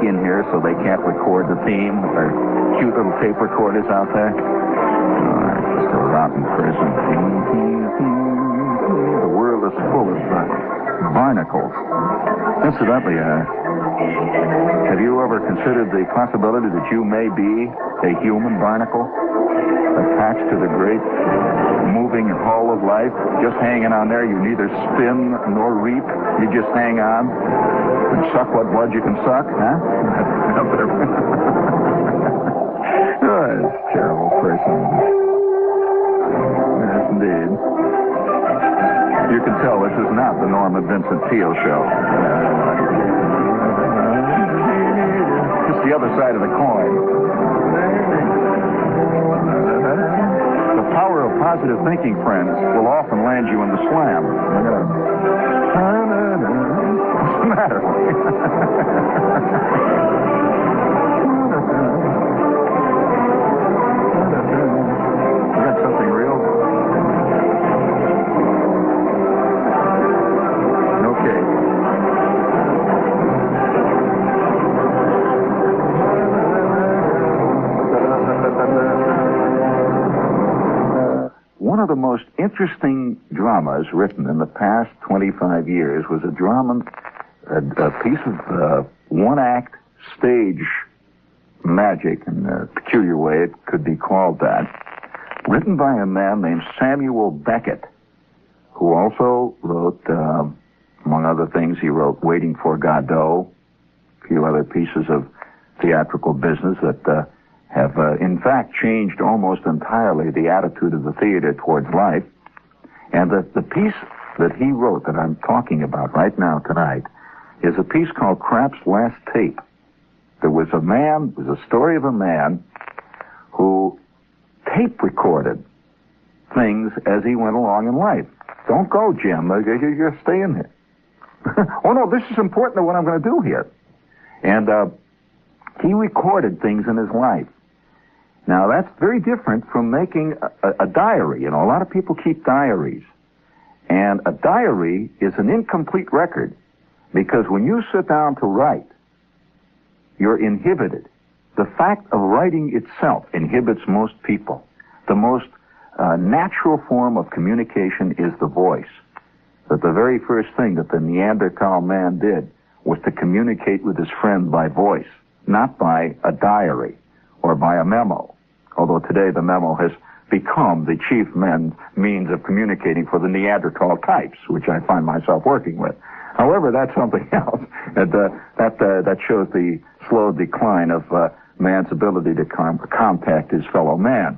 in here so they can't record the theme. Or cute little tape recorders out there. Just a rotten prison. The world is full of barnacles. Incidentally, have you ever considered the possibility that you may be a human barnacle attached to the great moving hull of life, just hanging on there? You neither spin nor reap. You just hang on and suck what blood you can suck, huh? Oh, it's a terrible person. Yes, indeed. You can tell this is not the Norman Vincent Peale show. Just the other side of the coin. The power of positive thinking, friends, will often land you in the slam. What's the matter? You got something real? Okay. One of the most interesting dramas written in the past 25 years was a piece of one-act stage magic, in a peculiar way it could be called that, written by a man named Samuel Beckett, who also wrote, among other things, he wrote Waiting for Godot, a few other pieces of theatrical business that have, in fact, changed almost entirely the attitude of the theater towards life. And the piece that he wrote that I'm talking about right now tonight is a piece called Krapp's Last Tape. There was a story of a man who tape recorded things as he went along in life. Don't go, Jim. You're staying here. Oh, no, this is important to what I'm going to do here. And he recorded things in his life. Now, that's very different from making a diary. You know, a lot of people keep diaries. And a diary is an incomplete record because when you sit down to write, you're inhibited. The fact of writing itself inhibits most people. The most natural form of communication is the voice. That the very first thing that the Neanderthal man did was to communicate with his friend by voice, not by a diary or by a memo. Although today the memo has become the chief means of communicating for the Neanderthal types, which I find myself working with. However, that's something else. That shows the slow decline of man's ability to contact his fellow man.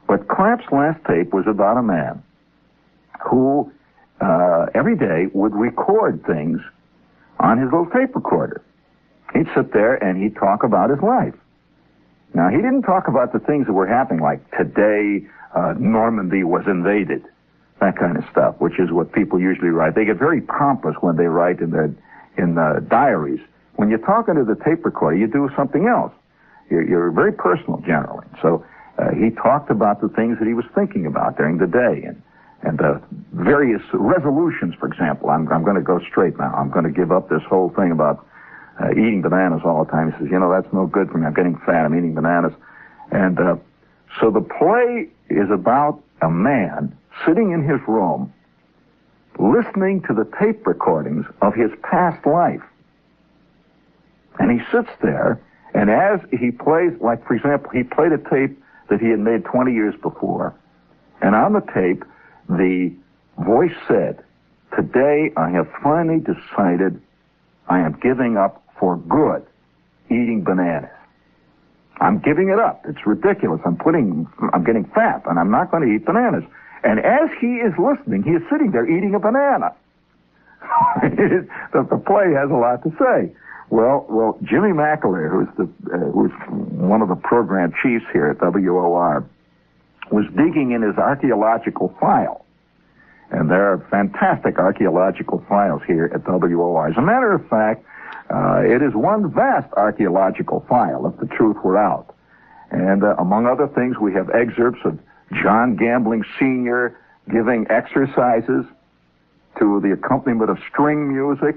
But Krapp's Last Tape was about a man who every day would record things on his little tape recorder. He'd sit there and he'd talk about his life. Now, he didn't talk about the things that were happening, like today Normandy was invaded, that kind of stuff, which is what people usually write. They get very pompous when they write in diaries. When you're talking to the tape recorder, you do something else. You're very personal, generally. So he talked about the things that he was thinking about during the day, and various resolutions, for example. I'm going to go straight now. I'm going to give up this whole thing about eating bananas all the time. He says, you know, that's no good for me. I'm getting fat. I'm eating bananas. And so the play is about a man sitting in his room listening to the tape recordings of his past life. And he sits there, and as he plays, like, for example, he played a tape that he had made 20 years before. And on the tape, the voice said, today I have finally decided I am giving up for good eating bananas. I'm giving it up. It's ridiculous. I'm getting fat, and I'm not going to eat bananas. And as he is listening, he is sitting there eating a banana. The play has a lot to say. Well, Jimmy McAleer, who's one of the program chiefs here at WOR, was digging in his archaeological file. And there are fantastic archaeological files here at WOR. As a matter of fact, it is one vast archaeological file, if the truth were out. And among other things, we have excerpts of John Gambling Sr. giving exercises to the accompaniment of string music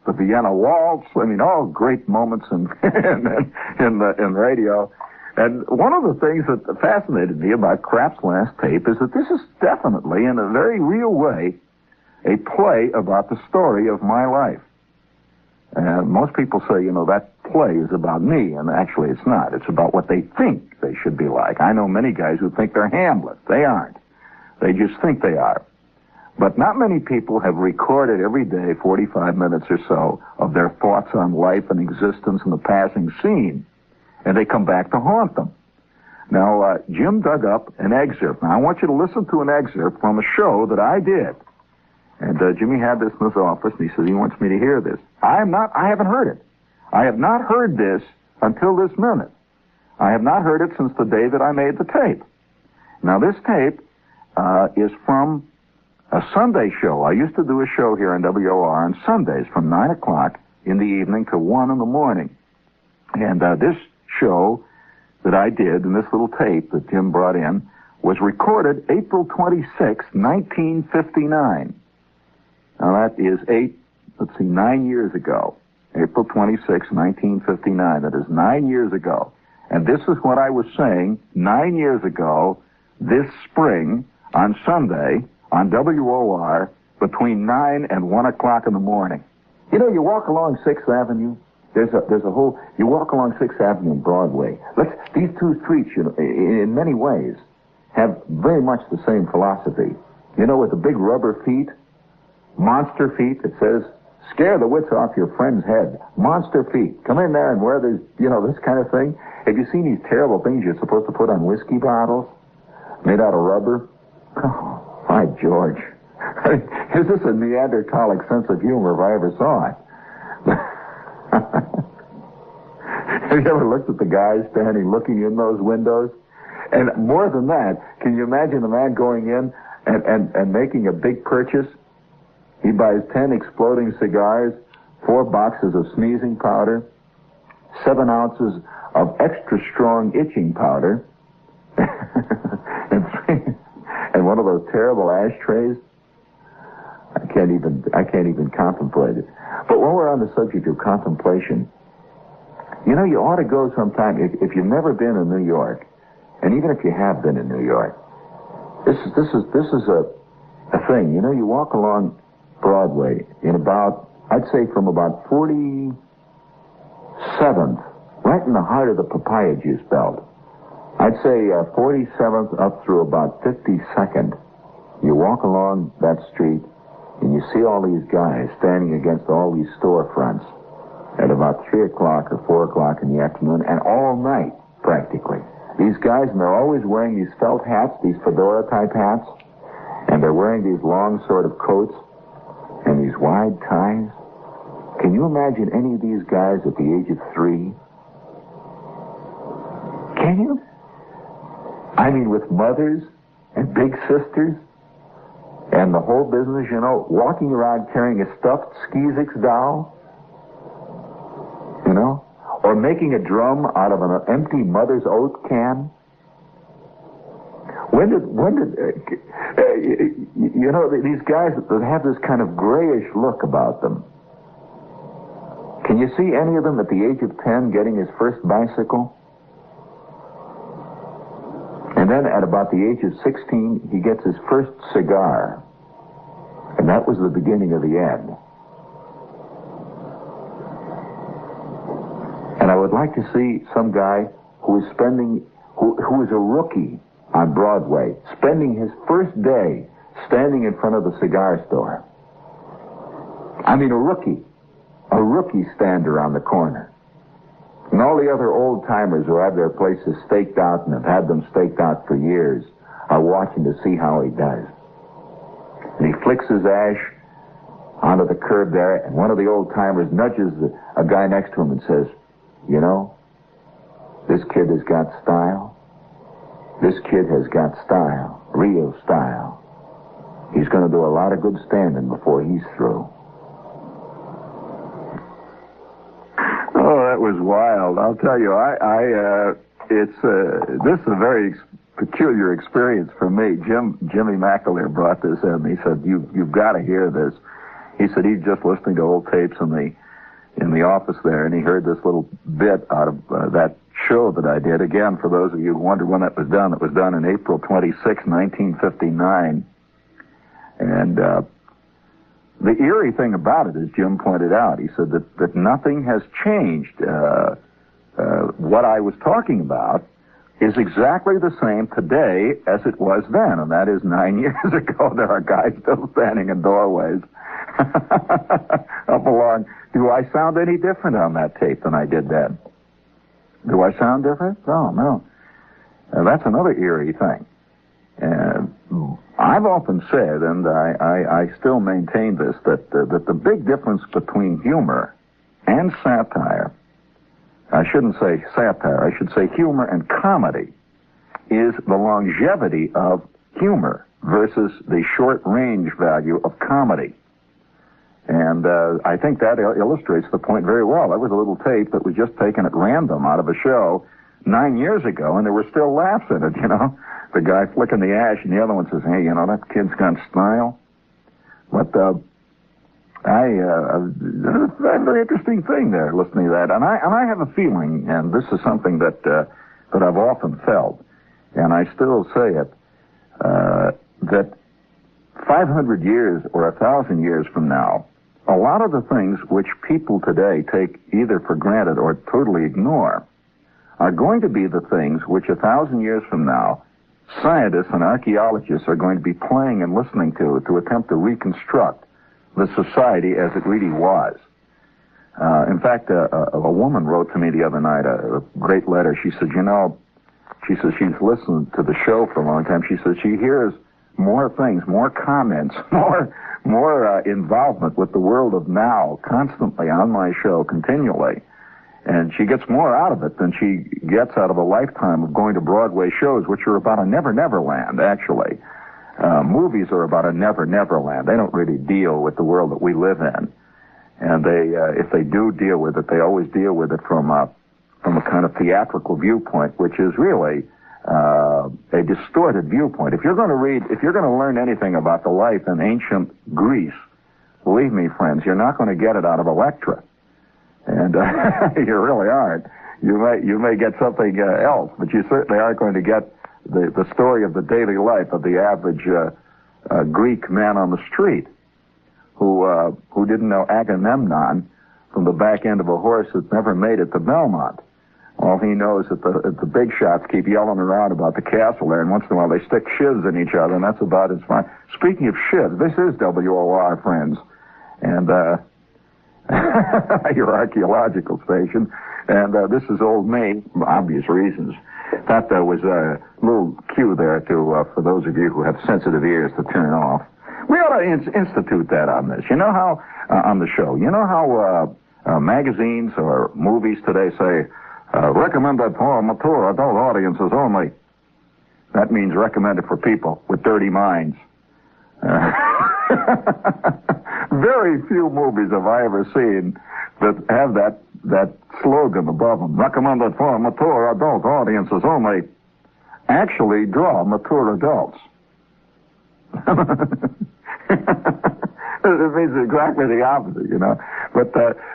the Vienna Waltz. I mean, all great moments in radio. And one of the things that fascinated me about Kraft's last tape is that this is definitely, in a very real way, a play about the story of my life. And most people say, that play is about me, and actually it's not. It's about what they think they should be like. I know many guys who think they're Hamlet. They aren't. They just think they are. But not many people have recorded every day 45 minutes or so of their thoughts on life and existence and the passing scene, and they come back to haunt them. Now, Jim dug up an excerpt. Now, I want you to listen to an excerpt from a show that I did. And Jimmy had this in his office, and he says he wants me to hear this. I haven't heard it. I have not heard this until this minute. I have not heard it since the day that I made the tape. Now, this tape is from a Sunday show. I used to do a show here on WOR on Sundays from 9 o'clock in the evening to 1 in the morning. And this show that I did, and this little tape that Jim brought in, was recorded April 26, 1959. Now, that is 9 years ago. April 26, 1959. That is 9 years ago. And this is what I was saying 9 years ago this spring on Sunday on WOR between 9 and 1 o'clock in the morning. You walk along 6th Avenue. There's a whole... You walk along 6th Avenue and Broadway. These two streets, in many ways, have very much the same philosophy. With the big rubber feet... Monster feet, it says, scare the wits off your friend's head. Monster feet. Come in there and wear this, this kind of thing. Have you seen these terrible things you're supposed to put on whiskey bottles? Made out of rubber? Oh, my George. Is this a Neanderthalic sense of humor if I ever saw it? Have you ever looked at the guys standing looking in those windows? And more than that, can you imagine a man going in and making a big purchase? He buys 10 exploding cigars, 4 boxes of sneezing powder, 7 ounces of extra strong itching powder, and one of those terrible ashtrays. I can't even contemplate it. But while we're on the subject of contemplation, you ought to go sometime if you've never been in New York, and even if you have been in New York. This is a thing. You walk along Broadway in about, I'd say from about 47th, right in the heart of the papaya juice belt. I'd say 47th up through about 52nd. You walk along that street and you see all these guys standing against all these storefronts at about 3 o'clock or 4 o'clock in the afternoon, and all night practically. These guys, and they're always wearing these felt hats, these fedora type hats, and they're wearing these long sort of coats and these wide ties. Can you imagine any of these guys at the age of 3? Can you? I mean, with mothers and big sisters and the whole business, walking around carrying a stuffed Skeezix doll, or making a drum out of an empty Mother's Oat can. When did these guys that have this kind of grayish look about them? Can you see any of them at the age of 10 getting his first bicycle? And then at about the age of 16, he gets his first cigar. And that was the beginning of the end. And I would like to see some guy who is a rookie on Broadway, spending his first day standing in front of the cigar store. I mean, a rookie stander on the corner. And all the other old-timers who have their places staked out and have had them staked out for years are watching to see how he does. And he flicks his ash onto the curb there, and one of the old-timers nudges a guy next to him and says, this kid has got style. This kid has got style, real style. He's going to do a lot of good standing before he's through. Oh, that was wild. I'll tell you, this is a very peculiar experience for me. Jimmy McAleer brought this in. He said, you've got to hear this. He said he's just listening to old tapes in the office there, and he heard this little bit out of that show that I did. Again, for those of you who wonder when that was done, it was done in April 26, 1959. And the eerie thing about it, as Jim pointed out, he said that nothing has changed. What I was talking about is exactly the same today as it was then, and that is 9 years ago. There are guys still standing in doorways up along. Do I sound any different on that tape than I did then? Do I sound different? Oh, no. That's another eerie thing. I've often said, and I still maintain this, that the big difference between humor and satire, I shouldn't say satire, I should say humor and comedy, is the longevity of humor versus the short-range value of comedy. And I think that illustrates the point very well. That was a little tape that was just taken at random out of a show 9 years ago, and there were still laughs in it, you know. The guy flicking the ash, and the other one says, hey, you know, that kid's got style. But a very interesting thing there, listening to that. And I have a feeling, and this is something that I've often felt, and I still say it, that 500 years or 1,000 years from now, a lot of the things which people today take either for granted or totally ignore are going to be the things which 1,000 years from now, scientists and archaeologists are going to be playing and listening to attempt to reconstruct the society as it really was. In fact, a woman wrote to me the other night a great letter. She said, you know, she says she's listened to the show for a long time. She says she hears more things, more comments, more involvement with the world of now constantly on my show continually. And she gets more out of it than she gets out of a lifetime of going to Broadway shows, which are about a never-never land, actually. Movies are about a never-never land. They don't really deal with the world that we live in. And they, if they do deal with it, they always deal with it from a kind of theatrical viewpoint, which is really a distorted viewpoint. If you're going to learn anything about the life in ancient Greece, believe me, friends, you're not going to get it out of Elektra. And you really aren't. You may get something else, but you certainly aren't going to get the story of the daily life of the average Greek man on the street who didn't know Agamemnon from the back end of a horse that never made it to Belmont. All he knows is that the big shots keep yelling around about the castle there, and once in a while they stick shivs in each other, and that's about as fine. Speaking of shivs, this is WOR, friends, and your archaeological station, and this is old me, for obvious reasons. That was a little cue there to for those of you who have sensitive ears to turn off. We ought to institute that on this. You know how on the show? You know how magazines or movies today say recommended for mature adult audiences only? That means recommended for people with dirty minds. Very few movies have I ever seen that have that slogan above them. Recommended for mature adult audiences only. Actually draw mature adults. It means exactly the opposite, you know. But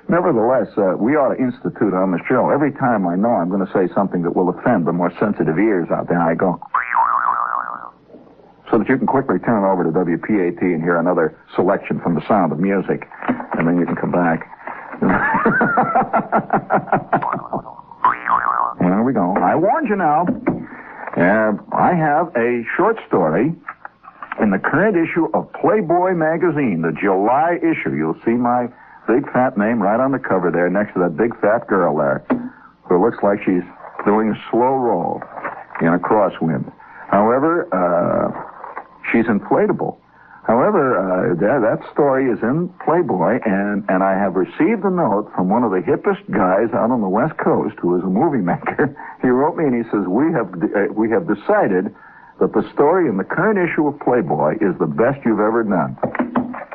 nevertheless, we ought to institute on the show. Every time I know I'm going to say something that will offend the more sensitive ears out there, I go, so that you can quickly turn over to WPAT and hear another selection from The Sound of Music, and then you can come back. There we go. I warned you now. I have a short story in the current issue of Playboy magazine, the July issue. You'll see my big fat name right on the cover there next to that big fat girl there who looks like she's doing a slow roll in a crosswind. However, she's inflatable. However, that story is in Playboy, and I have received a note from one of the hippest guys out on the West Coast who is a movie maker. He wrote me and he says, we have decided that the story in the current issue of Playboy is the best you've ever done.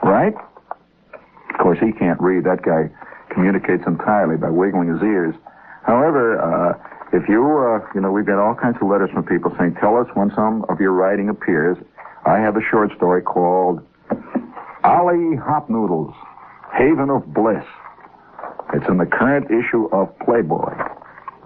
Right? Of course, he can't read. That guy communicates entirely by wiggling his ears. However, if we've got all kinds of letters from people saying, tell us when some of your writing appears. I have a short story called Ollie Hot Noodles. Haven of Bliss. It's in the current issue of Playboy.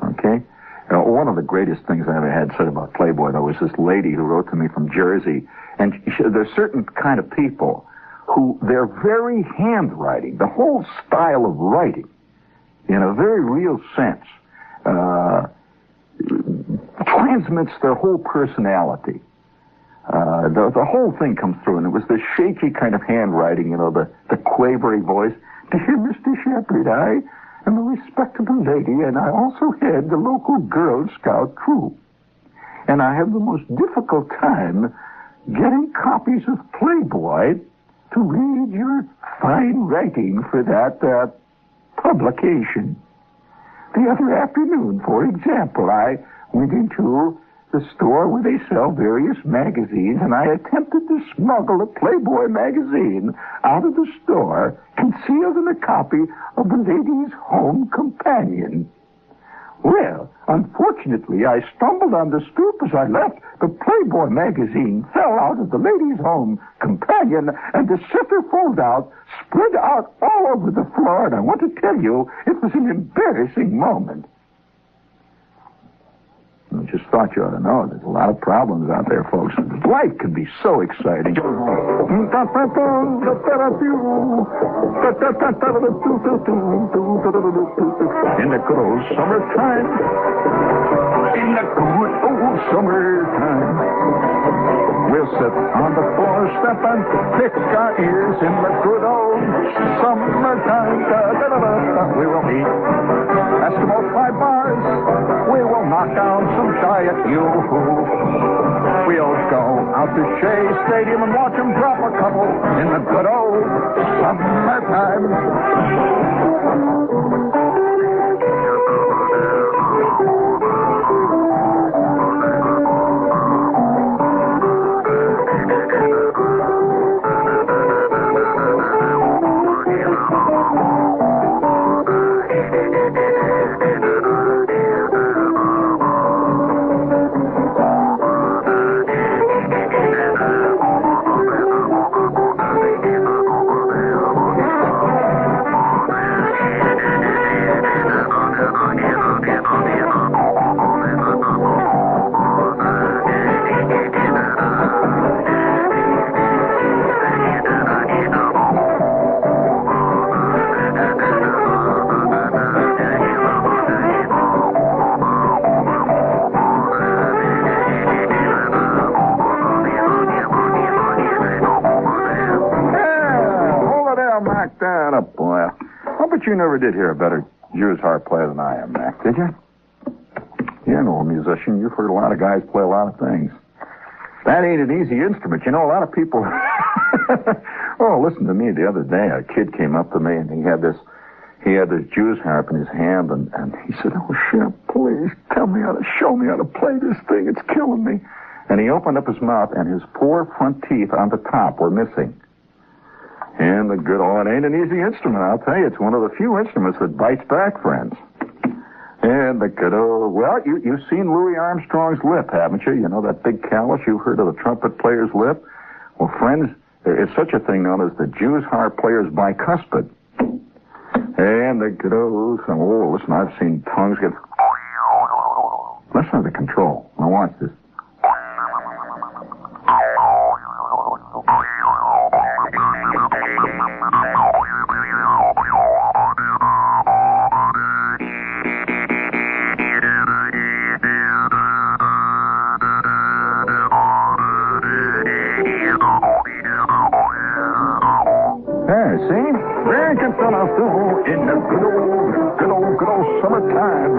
Okay? One of the greatest things I ever had said about Playboy, though, was this lady who wrote to me from Jersey. And there's certain kind of people who their very handwriting, the whole style of writing, in a very real sense, transmits their whole personality. The whole thing comes through, and it was the shaky kind of handwriting, the quavery voice. Dear Mr. Shepard, I am a respectable lady, and I also head the local Girl Scout troop. And I have the most difficult time getting copies of Playboy to read your fine writing for that publication. The other afternoon, for example, I went into the store where they sell various magazines, and I attempted to smuggle a Playboy magazine out of the store concealed in a copy of the Ladies' Home Companion. Well, unfortunately, I stumbled on the stoop as I left. The Playboy magazine fell out of the Ladies' Home Companion, and the centerfold out spread out all over the floor, and I want to tell you, it was an embarrassing moment. I just thought you ought to know there's a lot of problems out there, folks. Life can be so exciting. In the good old summertime. In the good old summertime. We'll sit on the doorstep and fix our ears in the good old summertime. We will eat Eskimo pie bars. We will knock down some giant yoo-hoo. We'll go out to Shea Stadium and watch them drop a couple in the good old summertime. You never did hear a better Jews harp player than I am, Mac, did you? You're an old musician. You've heard a lot of guys play a lot of things. That ain't an easy instrument. You know, a lot of people... Oh, listen to me. The other day, a kid came up to me, and he had this Jews harp in his hand, and he said, "Oh, Shep, please, show me how to play this thing. It's killing me." And he opened up his mouth, and his four front teeth on the top were missing. And it ain't an easy instrument, I'll tell you. It's one of the few instruments that bites back, friends. And the good old... Well, you've seen Louis Armstrong's lip, haven't you? You know that big callus? You've heard of the trumpet player's lip? Well, friends, there is such a thing known as the Jews harp player's bicuspid. And the good old... Oh, listen, I've seen tongues get... Listen to the control. Now watch this. In the good old summertime.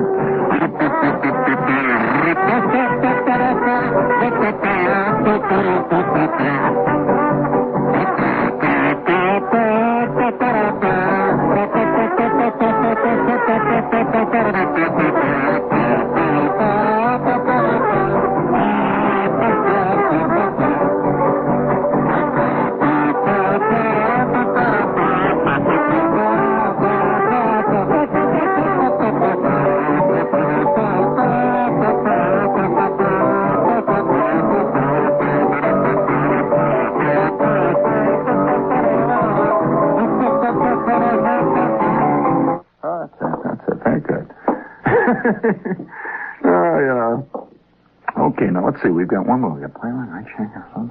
let's see. We've got one more. We got Playland, right?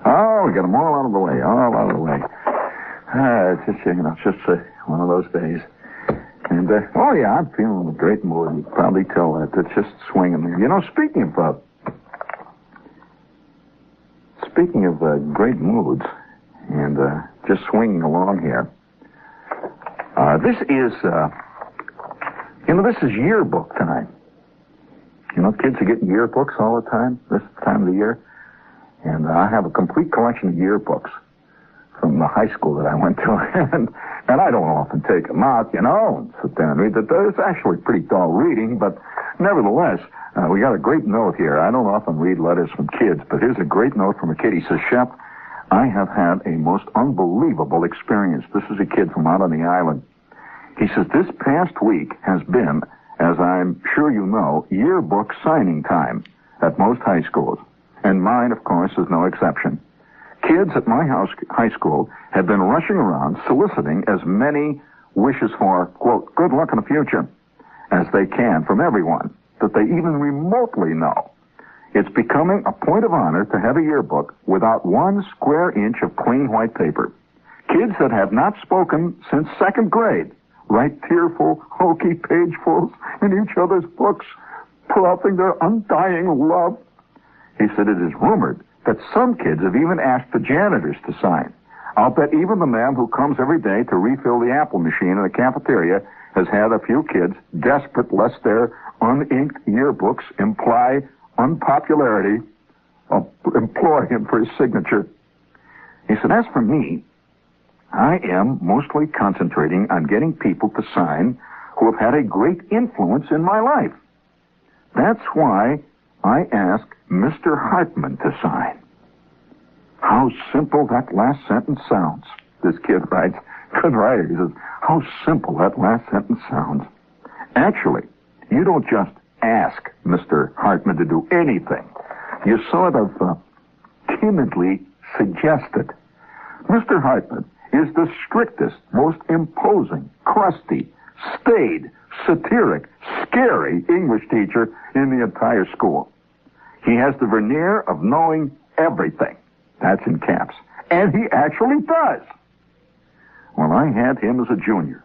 Oh, we got them all out of the way. All out of the way. It's just, it's just one of those days. And, oh, yeah, I'm feeling in a great mood. You can probably tell that. It's just swinging there. Speaking of great moods and just swinging along here, this is yearbook time. Kids are getting yearbooks all the time, this time of the year. And I have a complete collection of yearbooks from the high school that I went to. And I don't often take them out, and sit down and read it. It's actually pretty dull reading, but nevertheless, we got a great note here. I don't often read letters from kids, but here's a great note from a kid. He says, Shep, I have had a most unbelievable experience. This is a kid from out on the island. He says, this past week has been, as I'm sure you know, yearbook signing time at most high schools. And mine, of course, is no exception. Kids at my high school have been rushing around soliciting as many wishes for, quote, good luck in the future as they can from everyone that they even remotely know. It's becoming a point of honor to have a yearbook without 1 square inch of clean white paper. Kids that have not spoken since 2nd grade write tearful, hokey pagefuls in each other's books, ploughing their undying love. He said it is rumored that some kids have even asked the janitors to sign. I'll bet even the man who comes every day to refill the apple machine in the cafeteria has had a few kids desperate lest their uninked yearbooks imply unpopularity, employ him for his signature. He said, as for me, I am mostly concentrating on getting people to sign who have had a great influence in my life. That's why I asked Mr. Hartman to sign. How simple that last sentence sounds, this kid writes. Good writer. He says, how simple that last sentence sounds. Actually, you don't just ask Mr. Hartman to do anything. You sort of timidly suggest it. Mr. Hartman is the strictest, most imposing, crusty, staid, satiric, scary English teacher in the entire school. He has the veneer of knowing everything. That's in caps. And he actually does. When I had him as a junior,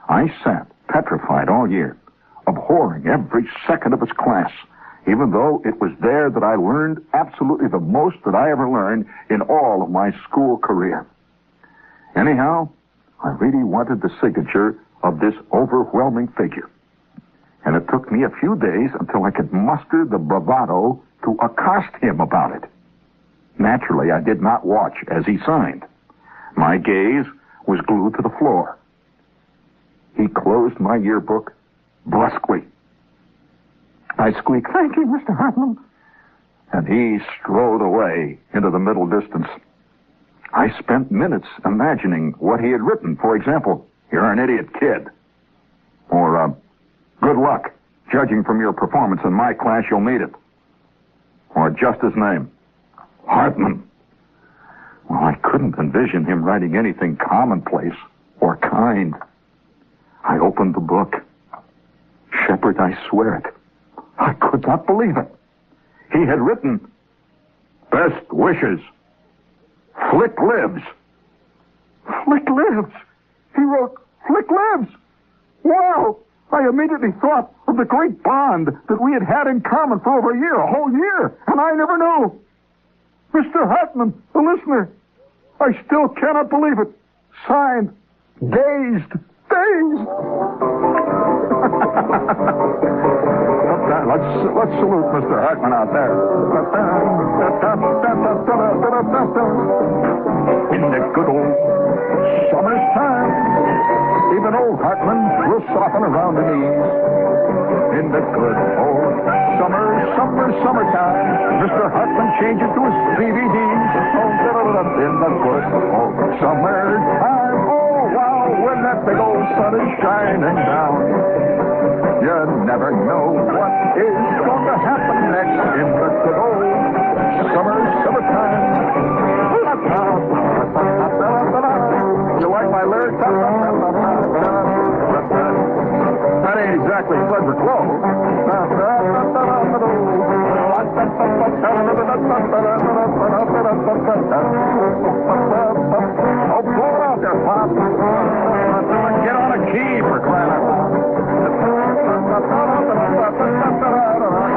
I sat petrified all year, abhorring every second of his class, even though it was there that I learned absolutely the most that I ever learned in all of my school career. Anyhow, I really wanted the signature of this overwhelming figure. And it took me a few days until I could muster the bravado to accost him about it. Naturally, I did not watch as he signed. My gaze was glued to the floor. He closed my yearbook brusquely. I squeaked, thank you, Mr. Hartman. And he strode away into the middle distance. I spent minutes imagining what he had written. For example, you're an idiot kid. Or, good luck. Judging from your performance in my class, you'll need it. Or just his name, Hartman. Well, I couldn't envision him writing anything commonplace or kind. I opened the book. Shepard, I swear it. I could not believe it. He had written, best wishes. Flick lives. Flick lives. He wrote, Flick lives. Wow. I immediately thought of the great bond that we had had in common for over a whole year, and I never knew. Mr. Hartman, the listener, I still cannot believe it. Signed, Dazed. Let's salute Mr. Hartman out there. In the good old summer's time, even old Hartman will soften around the knees. In the good old summertime, Mr. Hartman changes to his DVDs. In the good old summertime, oh wow, when that big old sun is shining down. You never know what is going to happen next in the good old summertime. You like my lyrics? That ain't exactly Frederick Lowe. Oh, blow it out there, Pop. Get on a key for crying out loud.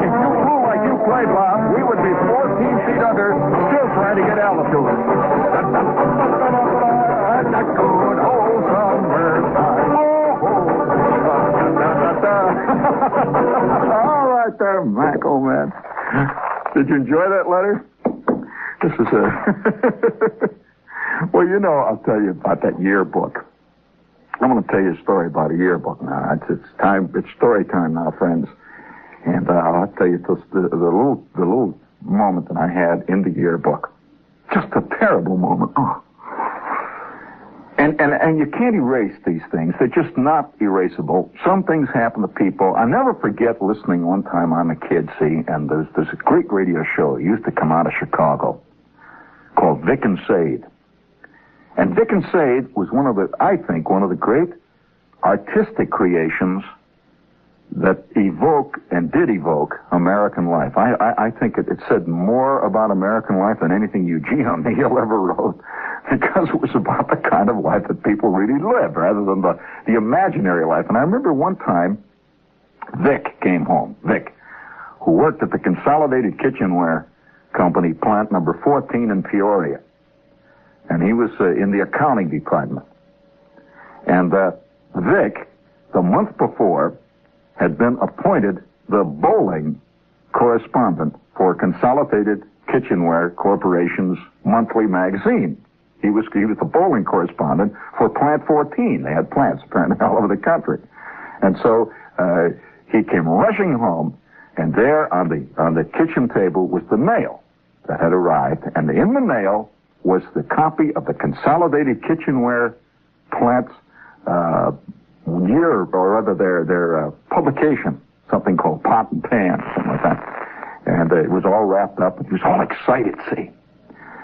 If you flew like you played, Bob, we would be 14 feet under, still trying to get altitude. Good old summertime. All right there, Mac, old man. Did you enjoy that letter? This is a... Well, you know, I'll tell you about that yearbook. I'm going to tell you a story about a yearbook now. It's time. It's story time now, friends. And I'll tell you the little moment that I had in the yearbook. Just a terrible moment. Oh. And you can't erase these things. They're just not erasable. Some things happen to people. I'll never forget listening one time. I'm a kid, see, and there's a great radio show that used to come out of Chicago called Vic and Sade. And Vic and Sade was one of the great artistic creations that did evoke American life. I think it said more about American life than anything Eugene O'Neill ever wrote, because it was about the kind of life that people really live rather than the imaginary life. And I remember one time, Vic came home, who worked at the Consolidated Kitchenware Company, plant number 14 in Peoria. And he was in the accounting department. And Vic, the month before, had been appointed the bowling correspondent for Consolidated Kitchenware Corporation's monthly magazine. He was the bowling correspondent for Plant 14. They had plants apparently all over the country. And so he came rushing home, and there on the kitchen table was the mail that had arrived. And in the mail was the copy of the Consolidated Kitchenware Plant's year, or rather their publication, something called Pot and Pan, something like that. And it was all wrapped up, and he was all excited, see,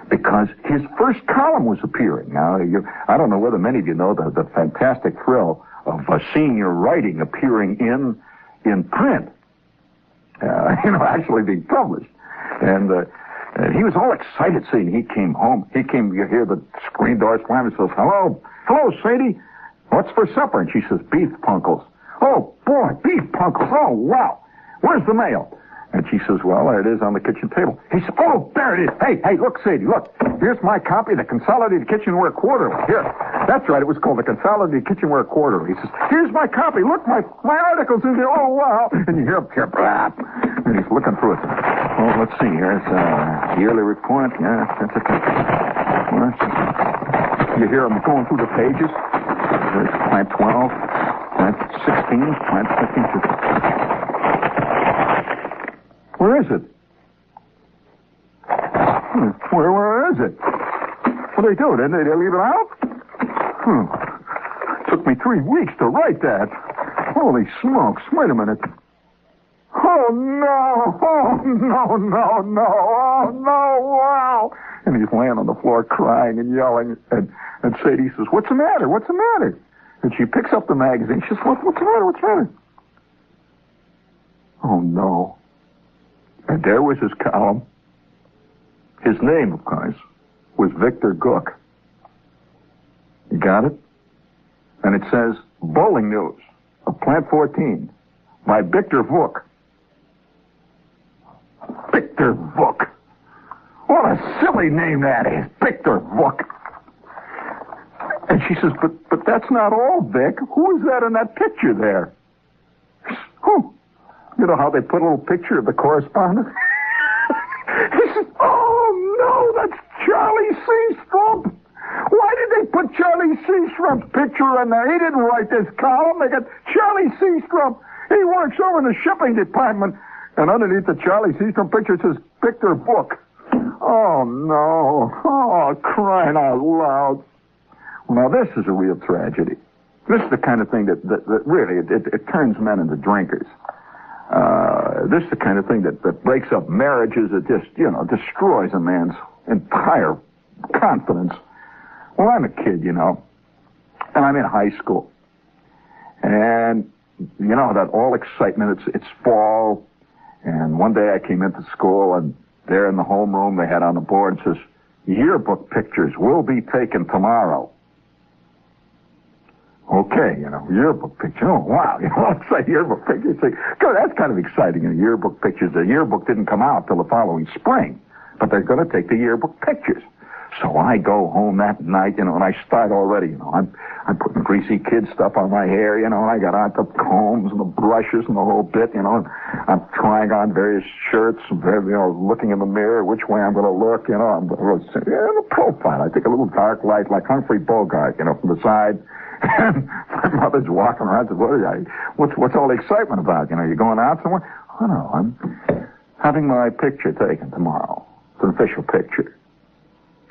because his first column was appearing. Now, I don't know whether many of you know the fantastic thrill of seeing your writing appearing in print, actually being published. And he was all excited, seeing he came home. You hear the screen door slam. He says, hello, Sadie. What's for supper? And she says, beef punkles. Oh, boy, beef punkles. Oh, wow. Where's the mail? And she says, well, there it is on the kitchen table. He says, oh, there it is. Hey, look, Sadie, look. Here's my copy of the Consolidated Kitchenware Quarterly. Here. That's right. It was called the Consolidated Kitchenware Quarterly. He says, here's my copy. Look, my article's in there. Oh, wow. And you hear him here, blah. And he's looking through it. Oh, let's see. Here's yearly report. Yeah, that's a copy. You hear him going through the pages. There's Plant 12, Plant 16, Plant 15. Where is it? Where is it? What do they do? Did they leave it out? Took me 3 weeks to write that. Holy smokes. Wait a minute. Oh, no. Oh, no. Oh, no. Wow. And he's laying on the floor crying and yelling. And Sadie says, what's the matter? What's the matter? And she picks up the magazine. She says, what's the matter? What's the matter? Oh, no. And there was his column. His name, of course, was Victor Gook. You got it? And it says, Bowling News of Plant 14 by Victor Vuk. Victor Vuk. What a silly name that is, Victor Vuk. And she says, but that's not all, Vic. Who is that in that picture there? Who? You know how they put a little picture of the correspondent? He says, oh, no, that's Charlie Seastrump. Why did they put Charlie Seastrump's picture in there? He didn't write this column. They got Charlie Seastrump. He works over in the shipping department. And underneath the Charlie Seastrump picture, it says Victor Vuk. Oh, no. Oh, crying out loud. Well, now, this is a real tragedy. This is the kind of thing that really, it turns men into drinkers. This is the kind of thing that breaks up marriages. It just, destroys a man's entire confidence. Well, I'm a kid, and I'm in high school. And, that all excitement, it's fall, And one day I came into school, and there in the homeroom they had on the board, it says, yearbook pictures will be taken tomorrow. Okay, yearbook picture. Oh, wow. It's like yearbook pictures. God, that's kind of exciting. Yearbook pictures. The yearbook didn't come out till the following spring, but they're going to take the yearbook pictures. So I go home that night, and I start already, I'm putting greasy kid stuff on my hair, and I got out the combs and the brushes and the whole bit, and I'm trying on various shirts, looking in the mirror, which way I'm going to look, I'm the profile. I take a little dark light like Humphrey Bogart, from the side. And my mother's walking around and says, what's all the excitement about? You going out somewhere? Oh, no, I'm having my picture taken tomorrow. It's an official picture.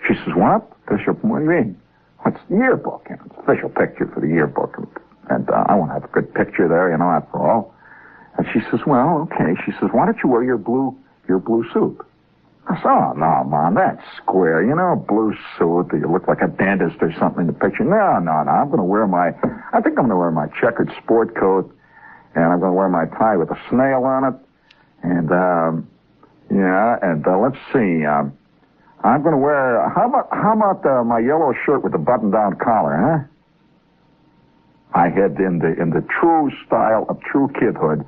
She says, what? Official? What do you mean? It's the yearbook. It's an official picture for the yearbook. And I want to have a good picture there, after all. And she says, well, okay. She says, why don't you wear your blue suit? I said, oh, no, Mom, that's square. Blue suit. You look like a dentist or something in the picture. No. I'm going to wear I think I'm going to wear my checkered sport coat, and I'm going to wear my tie with a snail on it. And, let's see. I'm going to wear, how about my yellow shirt with the button-down collar, huh? I had, in the true style of true kidhood,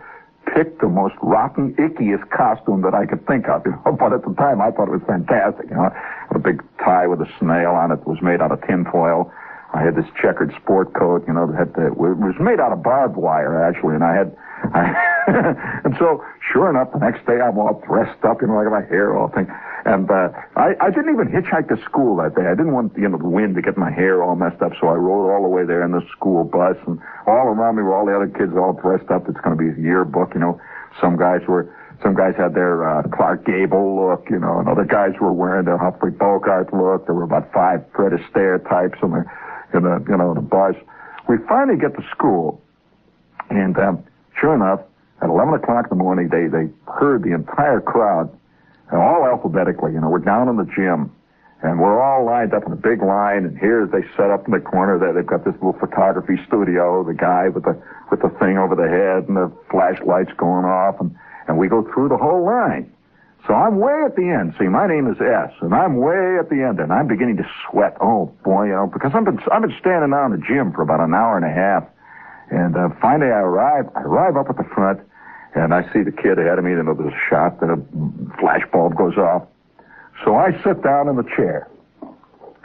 picked the most rotten, ickiest costume that I could think of, but at the time I thought it was fantastic, A big tie with a snail on it was made out of tinfoil. I had this checkered sport coat, it was made out of barbed wire, actually, and and so, sure enough, the next day I'm all dressed up, I got my hair all thing. And I didn't even hitchhike to school that day. I didn't want the wind to get my hair all messed up, so I rode all the way there in the school bus, and all around me were all the other kids all dressed up. It's going to be a yearbook, Some guys had their Clark Gable look, and other guys were wearing their Humphrey Bogart look. There were about 5 Fred Astaire types in the bus. We finally get to school, and sure enough, at 11 o'clock in the morning, they heard the entire crowd, all alphabetically, we're down in the gym, and we're all lined up in a big line, and here they set up in the corner there, they've got this little photography studio, the guy with the thing over the head and the flashlights going off, and we go through the whole line. So I'm way at the end. See, my name is S, and I'm way at the end, and I'm beginning to sweat. Oh, boy, because I've been standing out in the gym for about an hour and a half, and finally I arrive up at the front, and I see the kid ahead of me, there's a shot, then a flash bulb goes off. So I sit down in the chair.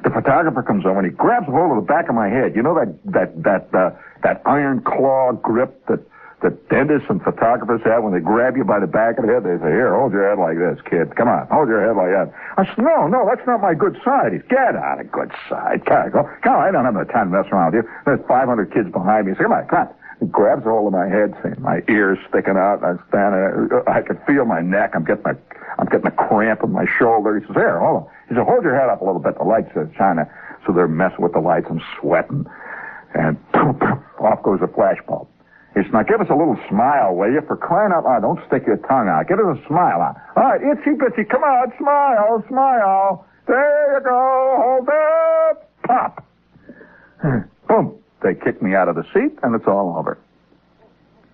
The photographer comes over, and he grabs a hold of the back of my head. That iron claw grip that dentists and photographers have when they grab you by the back of the head. They say, here, hold your head like this, kid. Come on, hold your head like that. I said, no, that's not my good side. He's, get on a good side. Come on, I don't have no time to mess around with you. There's 500 kids behind me. He said, come on. He grabs a hold of my head, saying, my ears sticking out. I'm standing there. I can feel my neck. I'm getting a cramp in my shoulder. He says, here, hold on. He said, hold your head up a little bit. The lights are shining. So they're messing with the lights. I'm sweating. And off goes a flash bulb. He said, now give us a little smile, will you? For crying out loud, don't stick your tongue out. Give us a smile out. All right, itsy bitsy, come on, smile. There you go, hold it. Pop. Boom. They kick me out of the seat, and it's all over.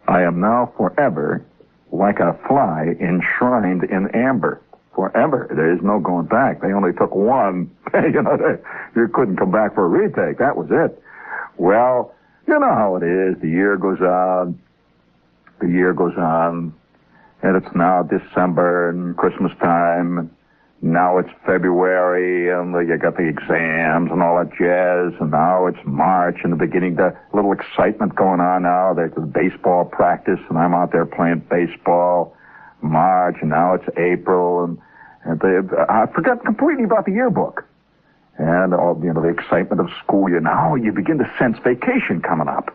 I am now forever like a fly enshrined in amber. Forever. There is no going back. They only took one. You couldn't come back for a retake. That was it. Well, you know how it is. The year goes on, and it's now December and Christmas time, and now it's February, and you got the exams and all that jazz, and now it's March, and the beginning, the little excitement going on now. There's the baseball practice, and I'm out there playing baseball. March, and now it's April, and I forgot completely about the yearbook. And all, the excitement of school year. Now you begin to sense vacation coming up.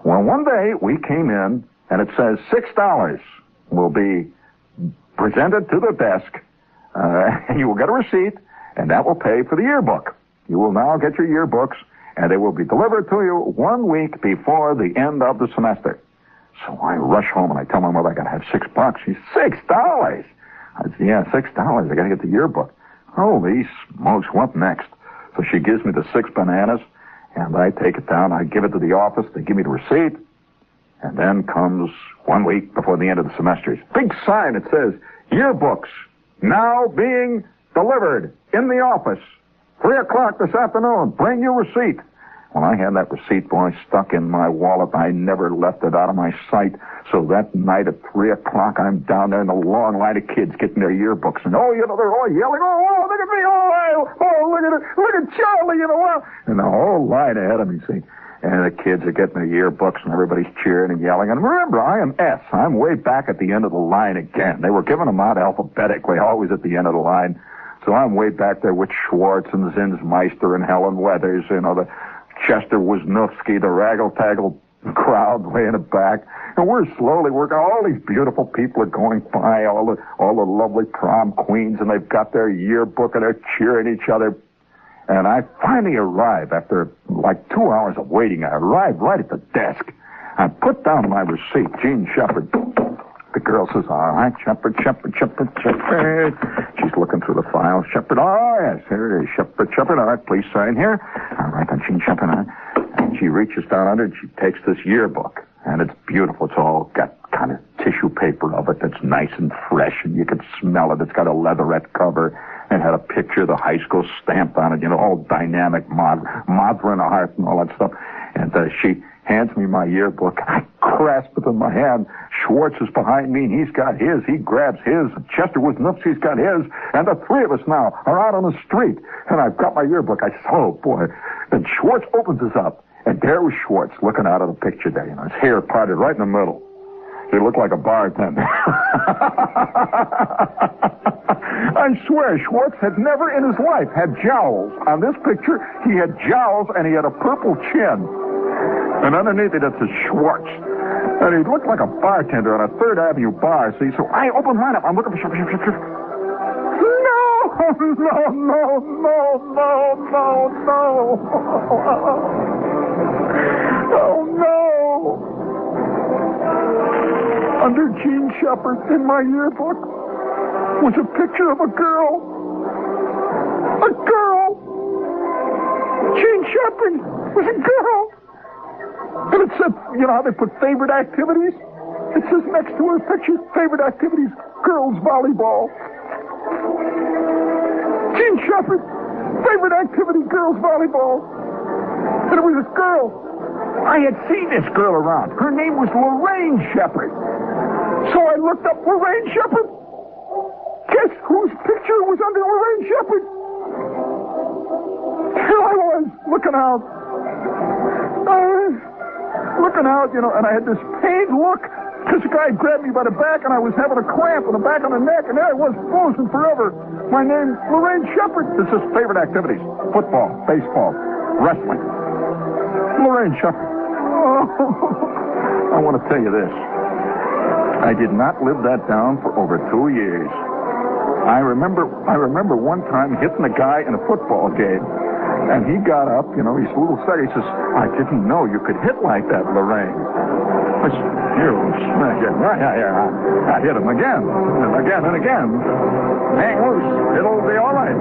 Well, one day we came in, and it says $6 will be presented to the desk, and you will get a receipt, and that will pay for the yearbook. You will now get your yearbooks, and they will be delivered to you 1 week before the end of the semester. So I rush home, and I tell my mother I got to have $6. She's $6. I said, yeah, $6. I got to get the yearbook. Holy smokes, what next? So she gives me the 6 bananas, and I take it down. I give it to the office. They give me the receipt, And then comes 1 week before the end of the semesters. Big sign that says, yearbooks now being delivered in the office. 3 o'clock this afternoon. Bring your receipt. Well, I had that receipt, boy, stuck in my wallet. I never left it out of my sight. So that night at 3 o'clock, I'm down there in the long line of kids getting their yearbooks. And, they're all yelling, oh, look at me, look at it, look at Charlie, And the whole line ahead of me, see. And the kids are getting their yearbooks, and everybody's cheering and yelling. And remember, I am S. I'm way back at the end of the line again. They were giving them out alphabetically, always at the end of the line. So I'm way back there with Schwartz and Zinsmeister and Helen Weathers, the Chester Wisniewski, the raggle-taggle crowd way in the back. And we're slowly working. All these beautiful people are going by, all the lovely prom queens, and they've got their yearbook, and they're cheering each other. And I finally arrive after like 2 hours of waiting. I arrive right at the desk. I put down my receipt, Gene Shepard. The girl says, all right, Shepard. She's looking through the file. Shepard, oh, yes, here it is. Shepard, all right, please sign here. All right, then, Gene Shepard. And she reaches down under and she takes this yearbook. And it's beautiful. It's all got kind of tissue paper of it that's nice and fresh, and you can smell it. It's got a leatherette cover. It had a picture of the high school stamped on it, all dynamic, Modern art and all that stuff. And she hands me my yearbook. I grasp it in my hand. Schwartz is behind me, and he's got his. He grabs his. Chester Wisniewski's got his. And the three of us now are out on the street. And I've got my yearbook. I said, oh, boy. And Schwartz opens us up. And there was Schwartz looking out of the picture there. His hair parted right in the middle. He looked like a bartender. I swear, Schwartz had never in his life had jowls. On this picture, he had jowls and he had a purple chin. And underneath it says Schwartz. And he looked like a bartender on a 3rd Avenue bar, see? So I opened mine up. I'm looking for Shepard. No! Oh, no! Under Gene Shepard in my yearbook was a picture of a girl. A girl! Gene Shepard was a girl! And it said, how they put favorite activities? It says next to her picture, favorite activities, girls volleyball. Gene Shepard, favorite activity, girls volleyball. And it was this girl. I had seen this girl around. Her name was Lorraine Shepard. So I looked up Lorraine Shepard. Guess whose picture was under Lorraine Shepard? Here I was, looking out, and I had this pained look because the guy grabbed me by the back, and I was having a cramp in the back of the neck, and there I was, frozen forever. My name, Lorraine Shepard. This is favorite activities: football, baseball, wrestling. Lorraine Shepard. Oh, I want to tell you this. I did not live that down for over 2 years. I remember one time hitting a guy in a football game, and he got up, he's a little sad. He says, I didn't know you could hit like that, Lorraine. I said, you smack it. I hit him again, and again, and again. Hang loose. It'll be all right.